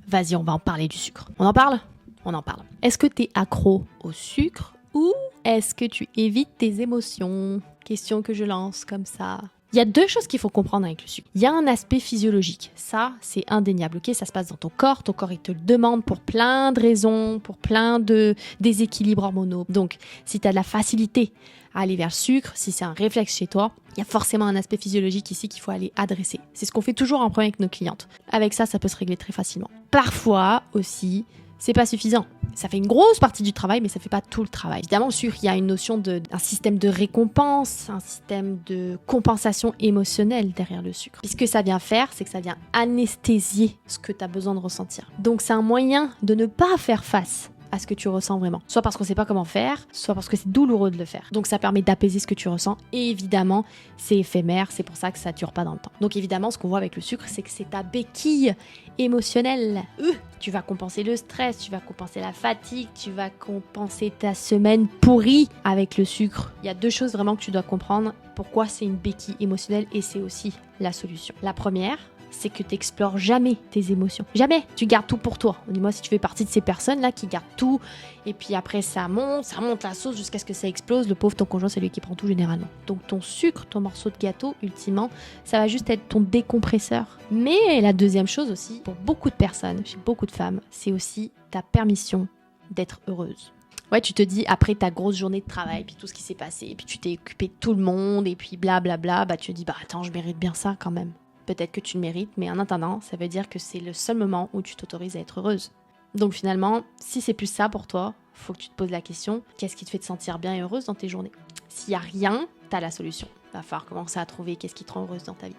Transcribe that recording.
Vas-y, on va en parler du sucre. On en parle ? On en parle. Est-ce que t'es accro au sucre ou est-ce que tu évites tes émotions ? Question que je lance comme ça. Il y a deux choses qu'il faut comprendre avec le sucre. Il y a un aspect physiologique, ça c'est indéniable, ok ? Ça se passe dans ton corps il te le demande pour plein de raisons, pour plein de déséquilibres hormonaux. Donc si tu as de la facilité à aller vers le sucre, si c'est un réflexe chez toi, il y a forcément un aspect physiologique ici qu'il faut aller adresser. C'est ce qu'on fait toujours en premier avec nos clientes. Avec ça, ça peut se régler très facilement. Parfois aussi, c'est pas suffisant. Ça fait une grosse partie du travail, mais ça fait pas tout le travail. Évidemment, le sucre, il y a une notion d'un système de récompense, un système de compensation émotionnelle derrière le sucre. Puis ce que ça vient faire, c'est que ça vient anesthésier ce que tu as besoin de ressentir. Donc c'est un moyen de ne pas faire face à ce que tu ressens vraiment. Soit parce qu'on sait pas comment faire, soit parce que c'est douloureux de le faire. Donc ça permet d'apaiser ce que tu ressens. Et évidemment, c'est éphémère, c'est pour ça que ça dure pas dans le temps. Donc évidemment, ce qu'on voit avec le sucre, c'est que c'est ta béquille émotionnelle. Tu vas compenser le stress, tu vas compenser la fatigue, tu vas compenser ta semaine pourrie avec le sucre. Il y a deux choses vraiment que tu dois comprendre pourquoi c'est une béquille émotionnelle et c'est aussi la solution. La première, c'est que tu n'explores jamais tes émotions. Jamais. Tu gardes tout pour toi. Dis-moi si tu fais partie de ces personnes-là qui gardent tout et puis après ça monte la sauce jusqu'à ce que ça explose. Le pauvre, ton conjoint, c'est lui qui prend tout généralement. Donc ton sucre, ton morceau de gâteau, ultimement, ça va juste être ton décompresseur. Mais la deuxième chose aussi, pour beaucoup de personnes, chez beaucoup de femmes, c'est aussi ta permission d'être heureuse. Ouais, tu te dis, après ta grosse journée de travail, puis tout ce qui s'est passé, puis tu t'es occupé de tout le monde, et puis blablabla, tu te dis, attends, je mérite bien ça quand même. Peut-être que tu le mérites, mais en attendant, ça veut dire que c'est le seul moment où tu t'autorises à être heureuse. Donc finalement, si c'est plus ça pour toi, faut que tu te poses la question, qu'est-ce qui te fait te sentir bien et heureuse dans tes journées ? S'il n'y a rien, t'as la solution. Va falloir commencer à trouver qu'est-ce qui te rend heureuse dans ta vie.